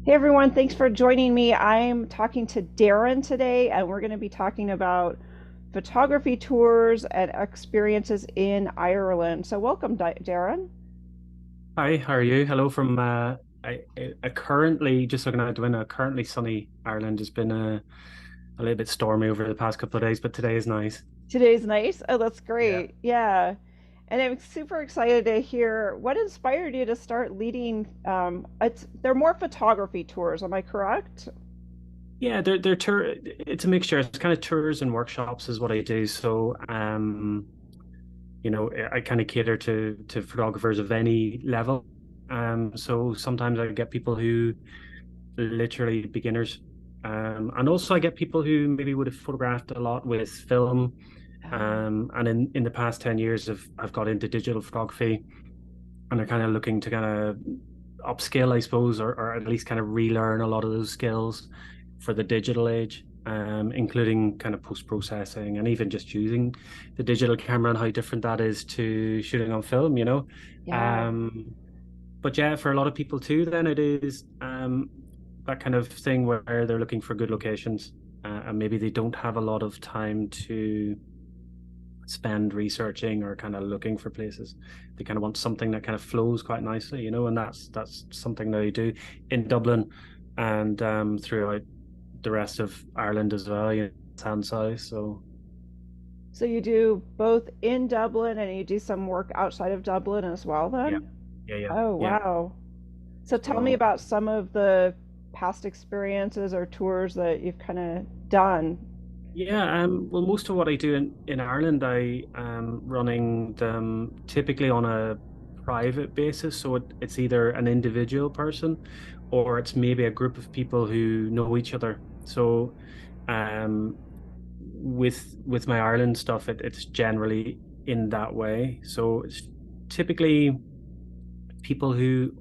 Hey everyone, thanks for joining me. I'm talking to Darren today, and we're going to be talking about photography tours and experiences in Ireland. So, welcome, Darren. Hi, how are you? Hello from I currently just looking out the window. Currently sunny Ireland. Has been a little bit stormy over the past couple of days, but today is nice. Today's nice. Oh, that's Yeah. great. Yeah. And I'm super excited to hear what inspired you to start leading. They're more photography tours, am I correct? Yeah, they're tour. It's a mixture. It's kind of tours and workshops is what I do. So I kind of cater to photographers of any level. So sometimes I get people who literally beginners. And also I get people who maybe would have photographed a lot with film. Oh, And in the past 10 years, I've got into digital photography and they're kind of looking to kind of upskill, I suppose, or at least kind of relearn a lot of those skills for the digital age, including kind of post-processing and even just using the digital camera and how different that is to shooting on film. yeah. Um, but yeah, for a lot of people too, then it is that kind of thing where they're looking for good locations and maybe they don't have a lot of time to spend researching or kind of looking for places. They kind of want something that kind of flows quite nicely, and that's something that I do in Dublin and throughout the rest of Ireland as well, and south. So So you do both in Dublin and you do some work outside of Dublin as well, yeah, then? yeah, yeah, Oh, yeah. wow. So tell me So about some of the past experiences or tours that you've kind of done. yeah, well, most of what I do in Ireland, I am running them typically on a private basis. So it's either an individual person or it's maybe a group of people who know each other. So um, with my Ireland stuff, it's generally in that way. So it's typically people who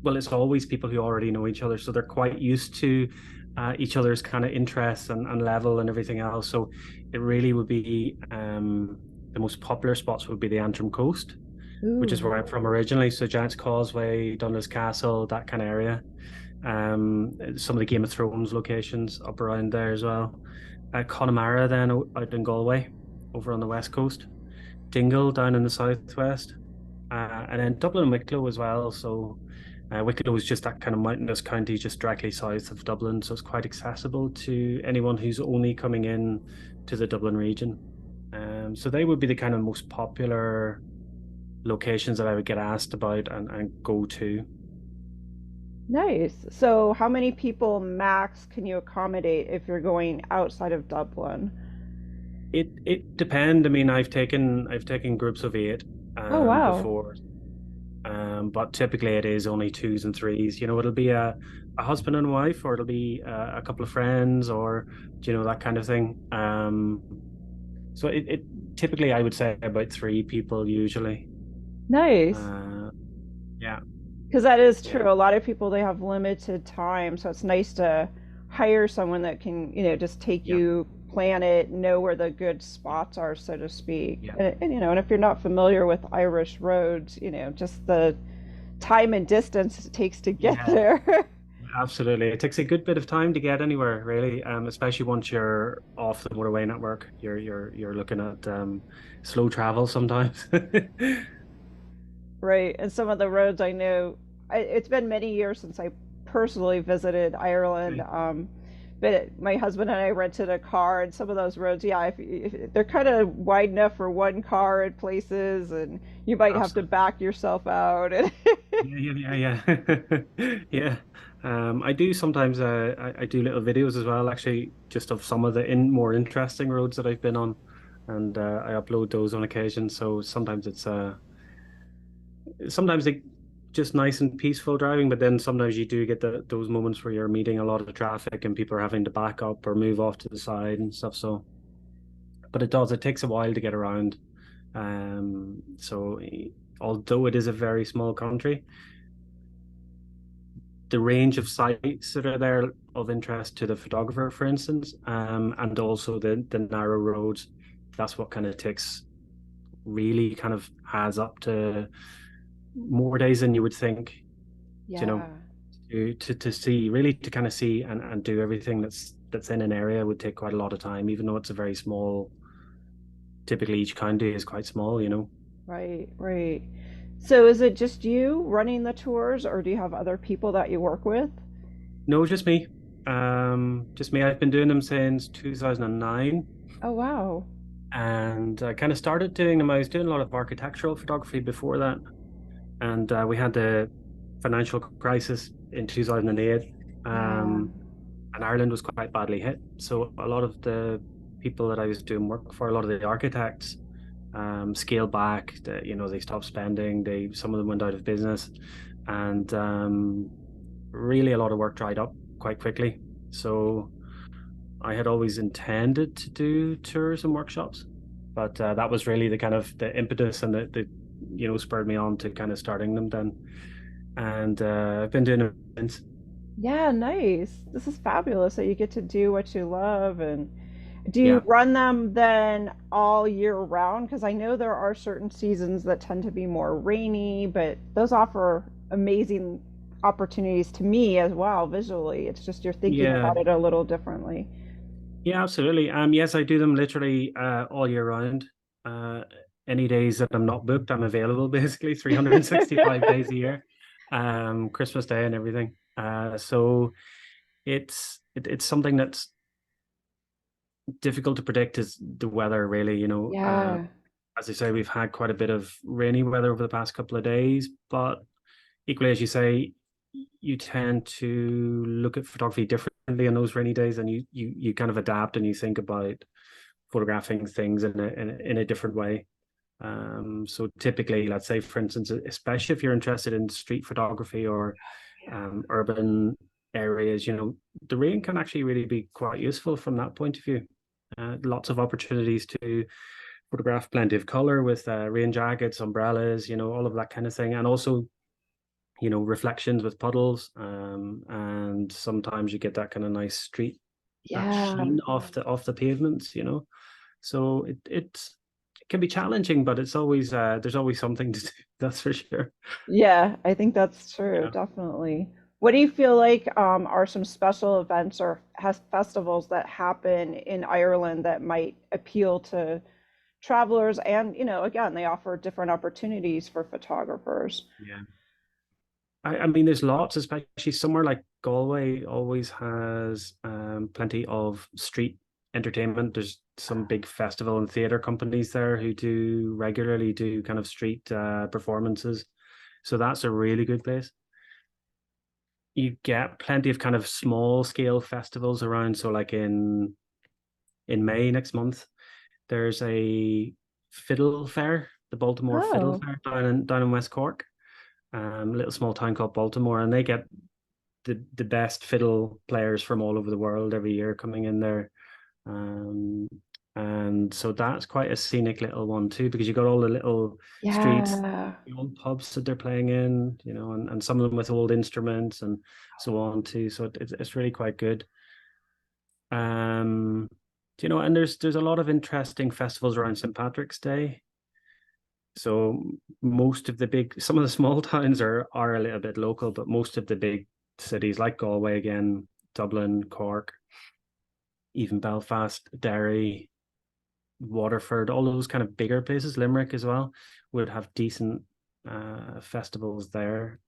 well, it's always people who already know each other, so they're quite used to each other's kind of interests and level and everything else. So it really would be the most popular spots would be the Antrim Coast, which is Ooh, where I'm from originally. So Giant's Causeway, Dunluce Castle, that kind of area. Some of the Game of Thrones locations up around there as well. Connemara then out in Galway, over on the west coast. Dingle down in the southwest, and then Dublin and Wicklow as well. So Wicklow is just that kind of mountainous county just directly south of Dublin, so it's quite accessible to anyone who's only coming in to the Dublin region. So they would be the kind of most popular locations that I would get asked about and go to. nice. So how many people max can you accommodate if you're going outside of Dublin? It depend. I mean, I've taken groups of eight Oh, wow. before. But typically it is only twos and threes. It'll be a husband and wife, or it'll be a couple of friends, or that kind of thing. So it typically I would say about three people usually. Nice. Uh, yeah, Because that is yeah, true. A lot of people, they have limited time, so it's nice to hire someone that can, just take yeah, you, plan it, know where the good spots are, so to speak. yeah, And if you're not familiar with Irish roads, just the time and distance it takes to get yeah. there. Absolutely. It takes a good bit of time to get anywhere, really. Especially once you're off the motorway network. You're looking at slow travel sometimes. Right. And some of the roads I know, it's been many years since I personally visited Ireland. But my husband and I rented a car, and some of those roads, yeah, if they're kind of wide enough for one car in places, and you might have to Absolutely. back yourself out. And Yeah, yeah, yeah, yeah. Yeah. I do sometimes I do little videos as well, actually, just of some of the more interesting roads that I've been on, and I upload those on occasion. So sometimes they just nice and peaceful driving, but then sometimes you do get those moments where you're meeting a lot of traffic and people are having to back up or move off to the side and stuff. So, but it takes a while to get around. So although it is a very small country, the range of sites that are there of interest to the photographer, for instance, and also the narrow roads. That's what kind of takes really kind of adds up to more days than you would think. You know, yeah. to see, really to kind of see and do everything that's in an area would take quite a lot of time, even though it's a very small. Typically, each county is quite small, you know. Right, right. So is it just you running the tours, or do you have other people that you work with? No, just me. Just me. I've been doing them since 2009, Oh, wow. and I kind of started doing them. I was doing a lot of architectural photography before that, and we had the financial crisis in 2008, Yeah. and Ireland was quite badly hit. So a lot of the people that I was doing work for, a lot of the architects, scaled back. They stopped spending. Some of them went out of business, and really a lot of work dried up quite quickly. So I had always intended to do tours and workshops, but that was really the kind of the impetus and the spurred me on to kind of starting them then. And I've been doing it since. Yeah, nice. This is fabulous that you get to do what you love. And do you Yeah. run them then all year round? Because I know there are certain seasons that tend to be more rainy, but those offer amazing opportunities to me as well visually. It's just you're thinking Yeah. about it a little differently. Yeah, absolutely. Yes, I do them literally all year round. Uh, any days that I'm not booked, I'm available basically 365 days a year. Christmas Day and everything. So it's something that's difficult to predict is the weather really, Yeah. as I say, we've had quite a bit of rainy weather over the past couple of days, but equally, as you say, you tend to look at photography differently on those rainy days, and you kind of adapt and you think about photographing things in a different way. So typically, let's say, for instance, especially if you're interested in street photography or urban areas, the rain can actually really be quite useful from that point of view. Lots of opportunities to photograph plenty of color with rain jackets, umbrellas, all of that kind of thing, and also reflections with puddles, and sometimes you get that kind of nice street, that Yeah. sheen off the pavements, so it can be challenging, but it's always there's always something to do. That's for sure. Yeah, I think that's true, Yeah. definitely. What do you feel like are some special events or has festivals that happen in Ireland that might appeal to travelers and, again, they offer different opportunities for photographers. Yeah. I mean, there's lots, especially somewhere like Galway always has plenty of street entertainment. There's some big festival and theater companies there who do regularly do kind of street performances. So that's a really good place. You get plenty of kind of small scale festivals around. So like in May next month, there's a fiddle fair, the Baltimore Fiddle Oh, Fair down in West Cork, a little small town called Baltimore, and they get the best fiddle players from all over the world every year coming in there. Um, and so that's quite a scenic little one too, because you got all the little streets, yeah. the old pubs that they're playing in, and some of them with old instruments and so on too. So it's really quite good. Um, and there's a lot of interesting festivals around St. Patrick's Day. So some of the small towns are a little bit local, but most of the big cities like Galway again, Dublin, Cork, even Belfast, Derry, Waterford, all those kind of bigger places, Limerick as well, would have decent festivals there.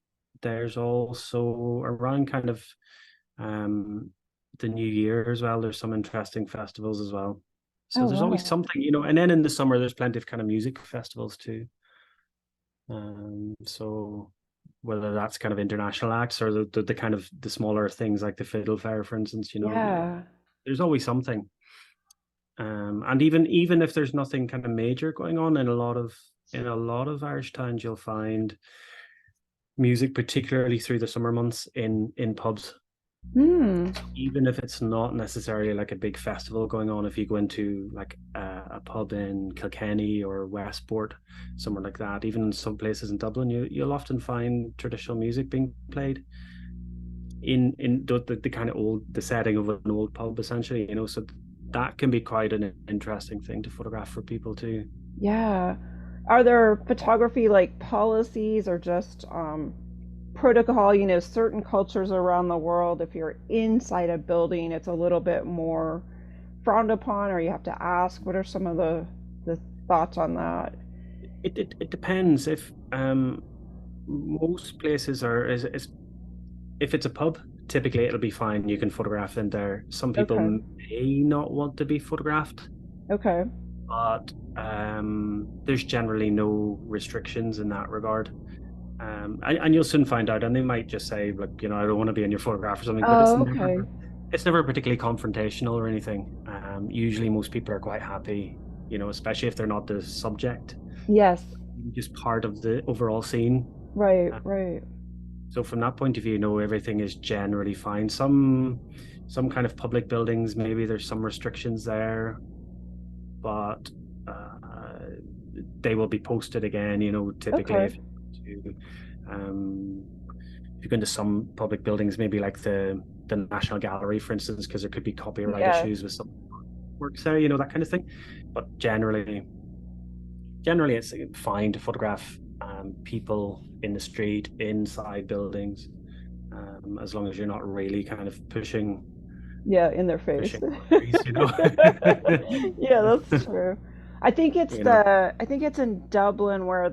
There's also around kind of um, the New Year as well. There's some interesting festivals as well. So Oh, there's always wow. something, and then in the summer there's plenty of kind of music festivals too. So whether that's kind of international acts or the kind of the smaller things like the Fiddle Fair, for instance, Yeah. there's always something. And even if there's nothing kind of major going on in a lot of Irish towns, you'll find music, particularly through the summer months, in pubs. Hmm. Even if it's not necessarily like a big festival going on, if you go into like a pub in Kilkenny or Westport, somewhere like that, even in some places in Dublin, you'll often find traditional music being played in the kind of the setting of an old pub, essentially. So that can be quite an interesting thing to photograph for people too. Yeah. Are there photography like policies or just protocol, certain cultures around the world, if you're inside a building, it's a little bit more frowned upon, or you have to ask? What are some of the thoughts on that? It depends. If most places is if it's a pub, typically it'll be fine. You can photograph in there. Some people Okay. may not want to be photographed, Okay. but there's generally no restrictions in that regard. And you'll soon find out, and they might just say, "Look, I don't want to be in your photograph or something." But Oh, okay. it's never particularly confrontational or anything. Usually, most people are quite happy, especially if they're not the subject, Yes. just part of the overall scene. Right, Uh, right. so from that point of view, everything is generally fine. Some kind of public buildings, maybe there's some restrictions there, but they will be posted again. Typically Okay. um, if you go into some public buildings, maybe like the National Gallery, for instance, because there could be copyright Yes. issues with some works there, that kind of thing. But generally, it's fine to photograph people in the street, inside buildings, as long as you're not really kind of Yeah, in their face. pushing boundaries. Yeah, that's true. You know. I think it's in Dublin where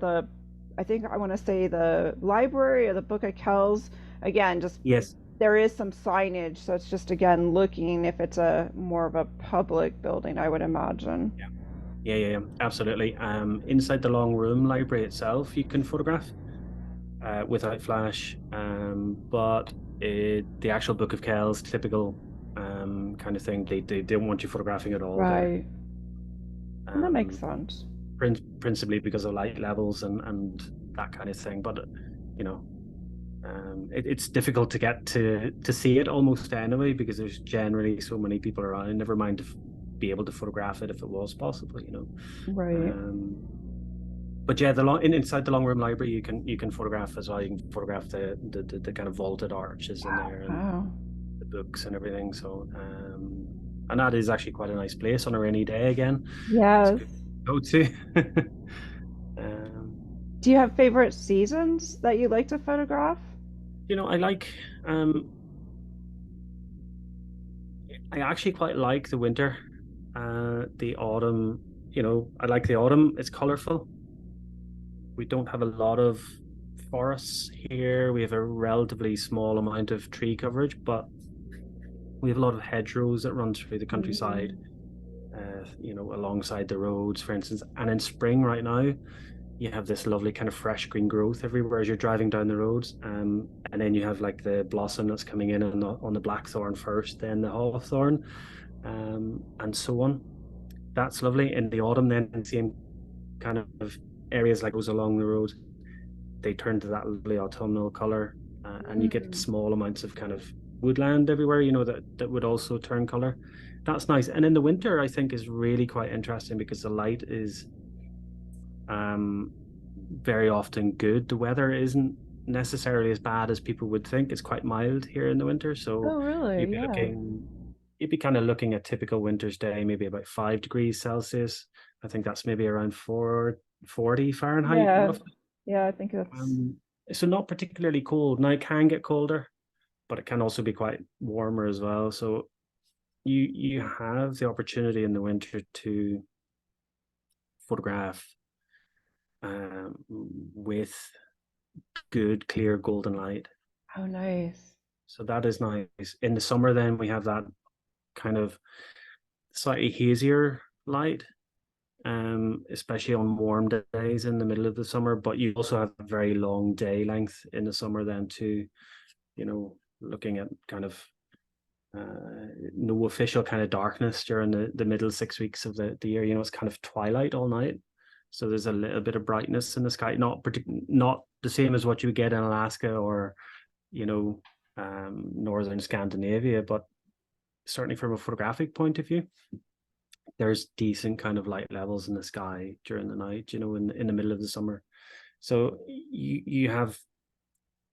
I think I want to say the library or the Book of Kells, again, just Yes. there is some signage, so it's just again looking if it's a more of a public building, I would imagine. Yeah. Yeah. Absolutely. Inside the long room library itself, you can photograph without flash, but the actual Book of Kells, typical kind of thing, they don't want you photographing at all there. Right. And that makes Um, sense. Principally because of light levels and that kind of thing. But you know, it's difficult to get to see it almost anyway because there's generally so many people around. Never mind to be able to photograph it if it was possible. Right. Um, but yeah, inside the long room library, you can photograph as well. You can photograph the kind of vaulted arches in there and Wow. the books and everything. So and that is actually quite a nice place on a rainy day again. It's Yes. good to go to. um, Do you have favorite seasons that you like to photograph? I like I actually quite like the winter. The autumn, I like the autumn. It's colorful. We don't have a lot of forests here. We have a relatively small amount of tree coverage, but we have a lot of hedgerows that run through the countryside, Mm. alongside the roads, for instance. And in spring right now, you have this lovely kind of fresh green growth everywhere as you're driving down the roads. And then you have like the blossom that's coming in on the blackthorn first, then the hawthorn, and so on. That's lovely. In the autumn, then the same kind of areas like those along the road, they turn to that lovely autumnal color, and you get Mm. small amounts of kind of woodland everywhere, that would also turn color. That's nice. And in the winter, I think is really quite interesting because the light is um, very often good. The weather isn't necessarily as bad as people would think. It's quite mild here in the winter, so Oh, really? you'd be Yeah. looking, you'd be kind of looking at typical winter's day, maybe about 5 degrees Celsius. I think that's maybe around 440 Fahrenheit, Yeah. roughly. Yeah, I think that's Um, so not particularly cold. Now it can get colder, but it can also be quite warmer as well. So you have the opportunity in the winter to photograph with good, clear golden light. oh nice. So that is nice. In the summer, then we have that kind of slightly hazier light, especially on warm days in the middle of the summer. But you also have a very long day length in the summer, then too. Looking at kind of no official kind of darkness during the middle 6 weeks of the year. It's kind of twilight all night. So there's a little bit of brightness in the sky, not the same as what you would get in Alaska or you know, northern Scandinavia, but certainly from a photographic point of view, there's decent kind of light levels in the sky during the night, in the middle of the summer. So you have,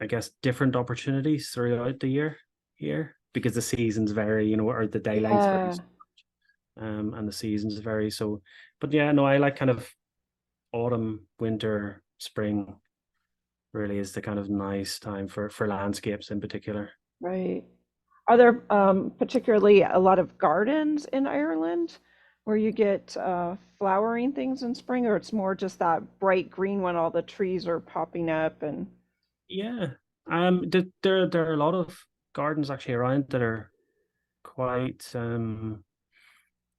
I guess, different opportunities throughout the year here because the seasons vary, or the day length varies, Yeah. and the seasons vary. So, but yeah, no, I like kind of autumn, winter, spring. really is the kind of nice time for landscapes in particular. Right. Are there particularly a lot of gardens in Ireland where you get flowering things in spring, or it's more just that bright green when all the trees are popping up and Yeah. There are a lot of gardens actually around that are quite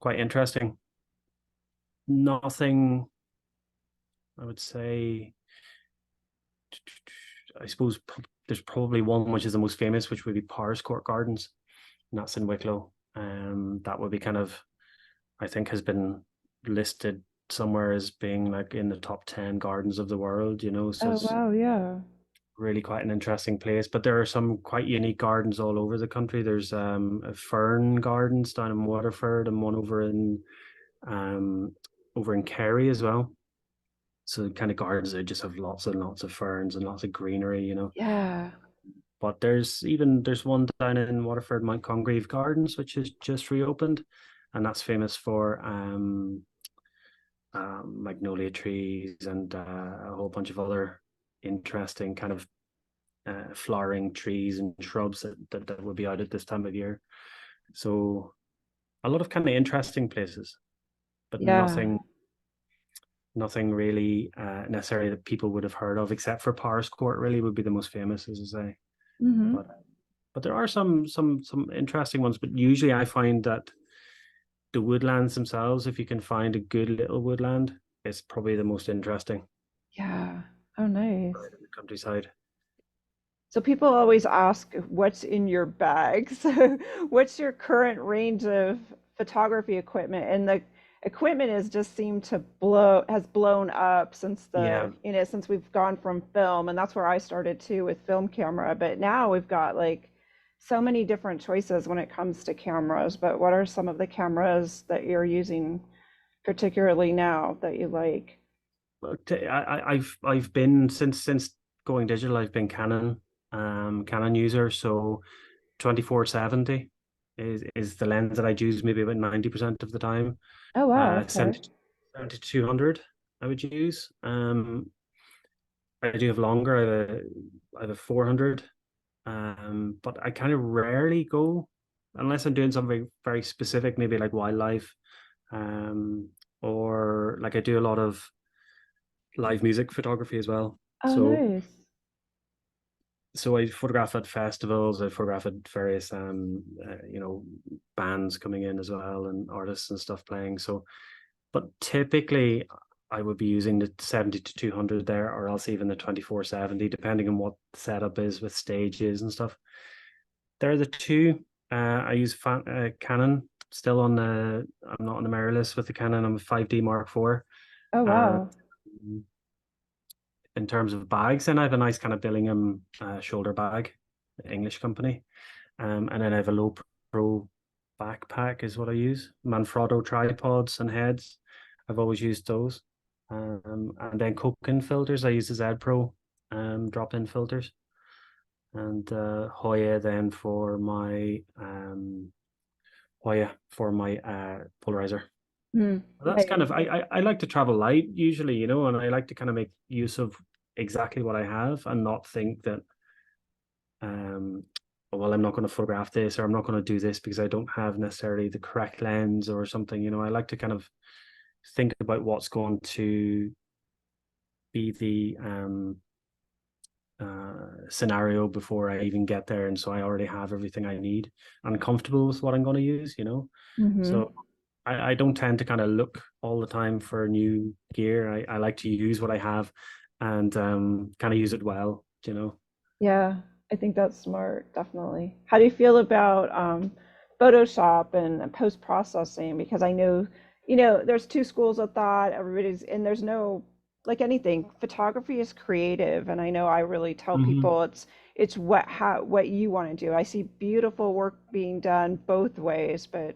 quite interesting. Nothing, I would say, I suppose there's probably one which is the most famous, which would be Paris Court Gardens, and that's in Wicklow. That would be kind of, I think, has been listed somewhere as being like in the top 10 gardens of the world, you know, so oh it's wow, yeah. really quite an interesting place. But there are some quite unique gardens all over the country. There's a fern gardens down in Waterford and one um over in Kerry as well. So kind of gardens that just have lots and lots of ferns and lots of greenery, you know. Yeah. But there's one down in Waterford, Mount Congreve Gardens, which is just reopened, and that's famous for magnolia trees and a whole bunch of other interesting kind of flowering trees and shrubs that would be out at this time of year. So a lot of kind of interesting places, but Yeah. nothing really necessarily that people would have heard of, except for Paris Court. Really, would be the most famous, as I say. Hmm. But there are some interesting ones. But usually, I find that the woodlands themselves, if you can find a good little woodland, is probably the most interesting Yeah. Oh, nice. in the countryside. So people always ask what's in your bag. So what's your current range of photography equipment? And the equipment has just seemed to has blown up since Yeah. since we've gone from film, and that's where I started too with film camera. But now we've got like so many different choices when it comes to cameras. But what are some of the cameras that you're using particularly now that you like? But I've been since going digital, I've been Canon user. So 2470 is the lens that I use maybe about 90% of the time. Oh wow, Uh okay. 70, 200 I would use. I do have longer. I have a 400. But I kind of rarely go unless I'm doing something very specific, maybe like wildlife, um, or like I do a lot of live music photography as well. Oh nice. So I photograph at festivals. I photograph at various bands coming in as well and artists and stuff playing. So, but typically I would be using the 70 to 200 there, or else even the 2470, depending on what the setup is with stages and stuff. They're the two. I use Canon. Still on the. I'm not on the mirrorless with the Canon. I'm a 5D Mark IV. Oh And wow. in terms of bags, then I have a nice kind of Billingham shoulder bag, English company. And then I have a low pro backpack is what I use. Manfrotto tripods and heads. I've always used those. And then Coke-in filters. I use the Z Pro drop-in filters. And Hoya then for my polarizer. Mm, That's kind nice. of I like to travel light usually, you know, and I like to kind of make use of exactly what I have and not think that um oh, well, I'm not going to photograph this or I'm not going to do this because I don't have necessarily the correct lens or something, you know. I like to kind of think about what's going to be the scenario before I even get there, and so I already have everything I need. I'm comfortable with what I'm going to use, you know. Hmm. So I don't tend to kind of look all the time for new gear. I like to use what I have and kind of use it well, you know. Yeah, I think that's smart, definitely. How do you feel about Photoshop and post-processing? Because I know, there's two schools of thought. And there's no, like anything, photography is creative, and I know I really tell Hmm. people it's what you want to do. I see beautiful work being done both ways, but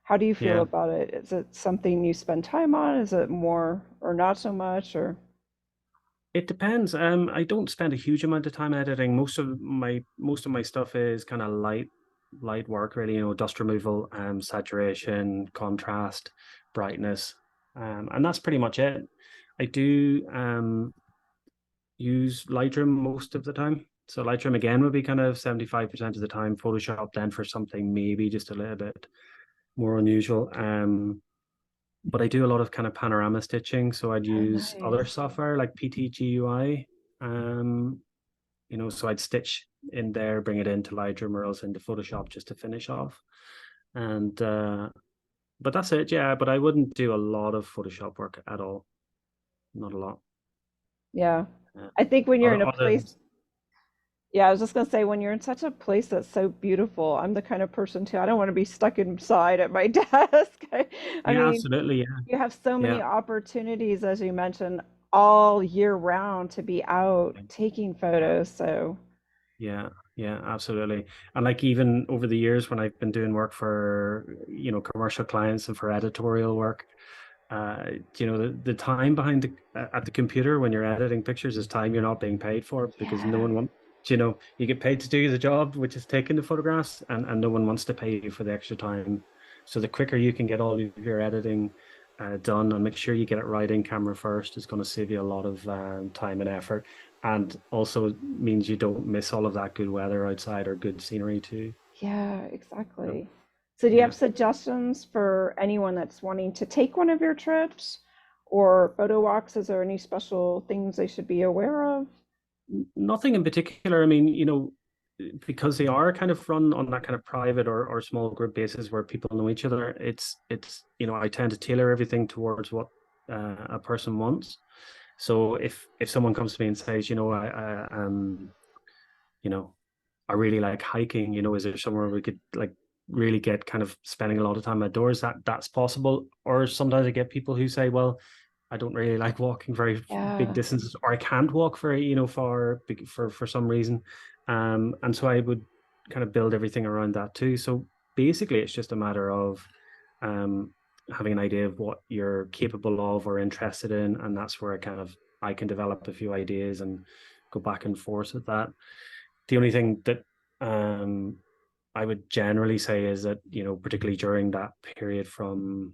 how do you feel Yeah, about it? Is it something you spend time on? Is it more or not so much? Or it depends. I don't spend a huge amount of time editing. Most of my stuff is kind of light work, really. You know, dust removal, saturation, contrast, brightness, and that's pretty much it. I do use Lightroom most of the time. So Lightroom again would be kind of 75% of the time. Photoshop then for something maybe just a little bit more unusual. But I do a lot of kind of panorama stitching, so I'd Oh, use other nice. software like PTGUI. Um, so I'd stitch in there, bring it into Lightroom or else into Photoshop just to finish off. And but that's it, yeah. But I wouldn't do a lot of Photoshop work at all. Not a lot. Yeah. Uh, I think when you're in a other than place, yeah, I was just gonna say when you're in such a place that's so beautiful, I'm the kind of person too. I don't want to be stuck inside at my desk. I yeah, mean, absolutely, yeah, you have so yeah. many opportunities, as you mentioned, all year round to be out taking photos. So, Yeah, yeah, absolutely. And like even over the years when I've been doing work for, commercial clients and for editorial work, the time behind at the computer when you're editing pictures is time you're not being paid for because no yeah, one wants, you get paid to do the job, which is taking the photographs, and no one wants to pay you for the extra time. So the quicker you can get all of your editing done and make sure you get it right in camera first is going to save you a lot of time and effort, and also means you don't miss all of that good weather outside or good scenery too. yeah, So, exactly. So, do you yeah. have suggestions for anyone that's wanting to take one of your trips or photo walks? Is there any special things they should be aware of? Nothing in particular. I mean, because they are kind of run on that kind of private or small group basis where people know each other, I tend to tailor everything towards what a person wants. So if someone comes to me and says, you know, I really like hiking, is there somewhere we could like really get kind of spending a lot of time outdoors? That's possible. Or sometimes I get people who say, well, I don't really like walking very big Yeah, distances, or I can't walk very, far for some reason. And so I would kind of build everything around that too. So basically, it's just a matter of um, having an idea of what you're capable of or interested in, and that's where I can develop a few ideas and go back and forth with that. The only thing that um, I would generally say is that, particularly during that period from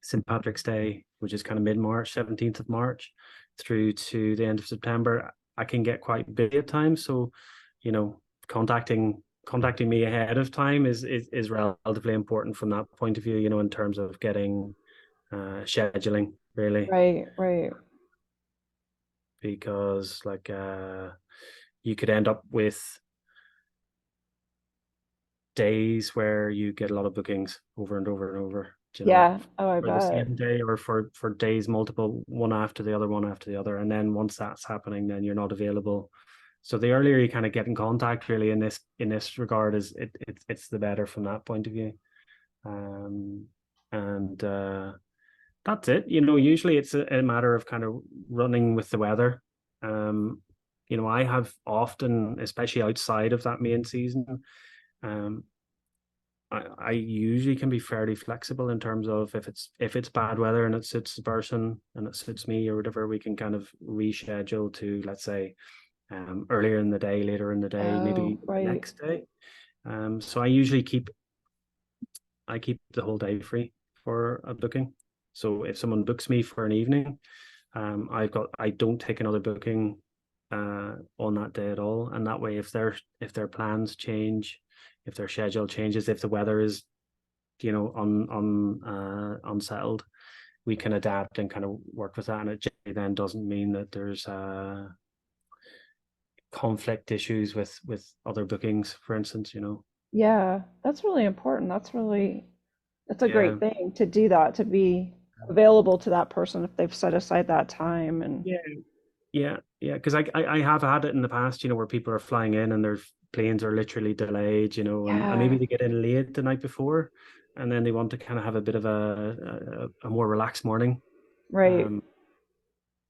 St. Patrick's Day, which is kind of mid-March, 17th of March, through to the end of September, I can get quite busy at times. So, you know, contacting me ahead of time is relatively important from that point of view, in terms of getting scheduling, really, right, right. because like you could end up with days where you get a lot of bookings over and over and over, Yeah, oh, I for the bet. same day or for days multiple, one after the other. And then once that's happening, then you're not available. So the earlier you kind of get in contact really in this regard is it's the better from that point of view. Um and That's it. Usually it's a matter of kind of running with the weather. Um, I have often, especially outside of that main season, um, I usually can be fairly flexible in terms of if it's bad weather and it suits the person and it suits me or whatever, we can kind of reschedule to, let's say, earlier in the day, later in the day, maybe Oh, right. next day. So I keep the whole day free for a booking. So if someone books me for an evening, I don't take another booking on that day at all. And that way, if their plans change, if their schedule changes, if the weather is unsettled, we can adapt and kind of work with that. And it generally then doesn't mean that there's conflict issues with other bookings, for instance. Yeah, that's really important. That's a Yeah. great thing to do that, to be available to that person if they've set aside that time. And Yeah. Yeah, yeah, because I have had it in the past, where people are flying in and their planes are literally delayed, and maybe yeah, they get in late the night before, and then they want to kind of have a bit of a more relaxed morning. right. Um,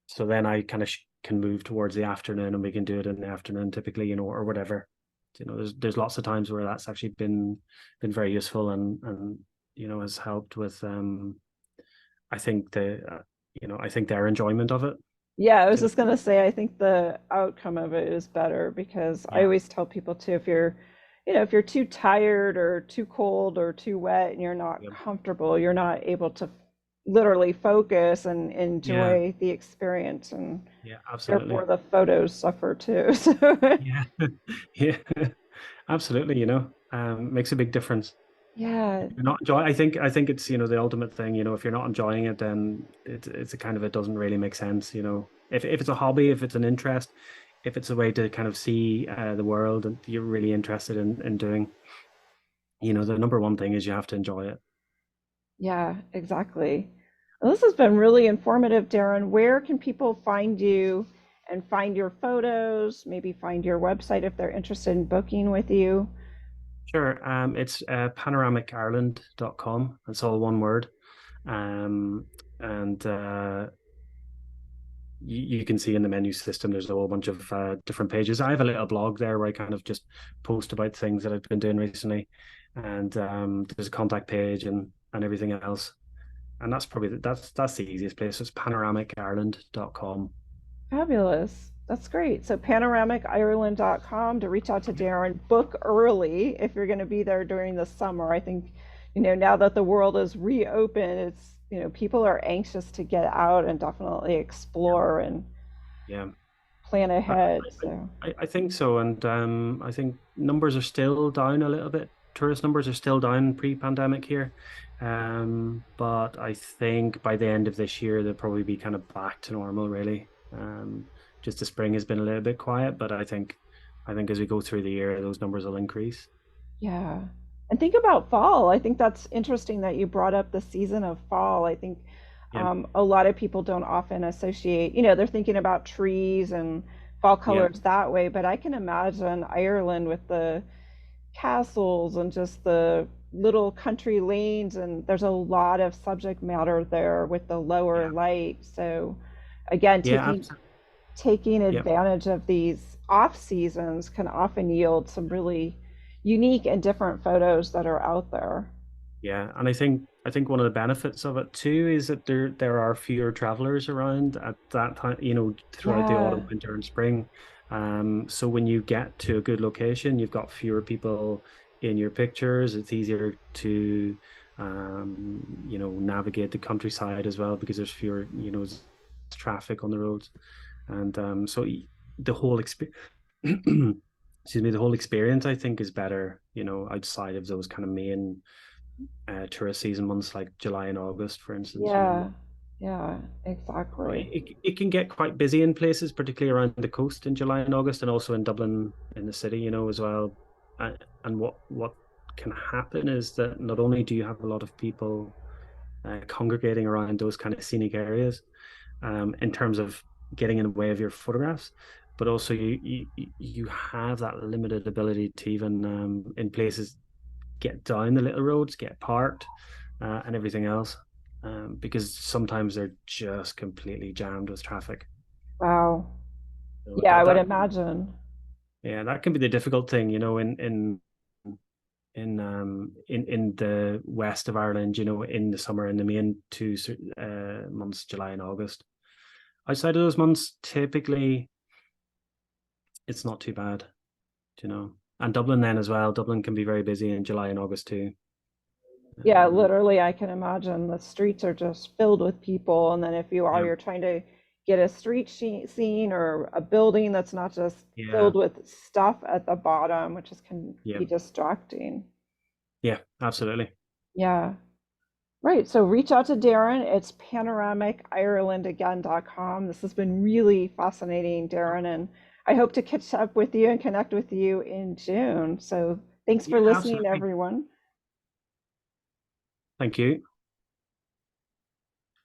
so then I kind of can move towards the afternoon, and we can do it in the afternoon, typically, or whatever. There's lots of times where that's actually been very useful and has helped with I think I think their enjoyment of it. Yeah, I was You know, just gonna say, I think the outcome of it is better because I yeah, always tell people too, if you're too tired or too cold or too wet and you're not yeah, comfortable, you're not able to literally focus and Yeah, enjoy the experience, and yeah, therefore absolutely. the photos suffer too. So Yeah, yeah, absolutely. Makes a big difference. yeah, If you're not enjoy, I think it's the ultimate thing. If you're not enjoying it, then it's a kind of it doesn't really make sense. If it's a hobby, if it's an interest, if it's a way to kind of see the world and you're really interested in doing, the number one thing is you have to enjoy it. yeah, exactly. Well, this has been really informative, Darren. Where can people find you and find your photos? Maybe find your website if they're interested in booking with you. Sure. It's panoramicireland.com. It's all one word. Um, and you can see in the menu system there's a whole bunch of different pages. I have a little blog there where I kind of just post about things that I've been doing recently, and there's a contact page and everything else. And that's the easiest place. It's panoramicireland.com. Fabulous. That's great. So panoramicireland.com to reach out to Darren. Book early if you're going to be there during the summer. I think, now that the world is reopened, people are anxious to get out and definitely Yeah, explore and yeah. plan I, ahead. So, I think so, and I think numbers are still down a little bit. Tourist numbers are still down pre-pandemic here, but I think by the end of this year they'll probably be kind of back to normal, really. Just the spring has been a little bit quiet, but I think as we go through the year, those numbers will increase. yeah. And think about fall. I think that's interesting that you brought up the season of fall. I think Yeah, a lot of people don't often associate, they're thinking about trees and fall yeah, colors that way, but I can imagine Ireland with the castles and just the little country lanes, and there's a lot of subject matter there with the lower yeah, light. So again, yeah, taking yeah. advantage of these off seasons can often yield some really unique and different photos that are out there. Yeah, and I think one of the benefits of it too is that there are fewer travelers around at that time, throughout the Yeah, autumn, winter, and spring. So when you get to a good location, you've got fewer people in your pictures. It's easier to navigate the countryside as well because there's fewer, traffic on the roads. And so the whole experience excuse me, the whole experience I think is better, outside of those kind of main tourist season months like July and August, for instance. yeah, yeah, exactly. It can get quite busy in places, particularly around the coast in July and August, and also in Dublin in the city, as well. And what can happen is that not only do you have a lot of people congregating around those kind of scenic areas, in terms of getting in the way of your photographs, but also you have that limited ability to even in places get down the little roads, get parked, and everything else, because sometimes they're just completely jammed with traffic. Wow. So Yeah, I that would that imagine. yeah, that can be the difficult thing, in the west of Ireland, in the summer, in the main two months, July and August. Outside of those months, typically it's not too bad. And Dublin then as well. Dublin can be very busy in July and August too. Yeah, Um, literally, I can imagine the streets are just filled with people. And then if yeah, you're trying to get a scene or a building that's not just yeah, filled with stuff at the bottom, which is can yeah, be distracting. yeah, absolutely. Yeah. Right. So reach out to Darren. It's panoramic.irelandagain.com. This has been really fascinating, Darren, and I hope to catch up with you and connect with you in June. So thanks for Yeah, listening, absolutely. everyone. Thank you.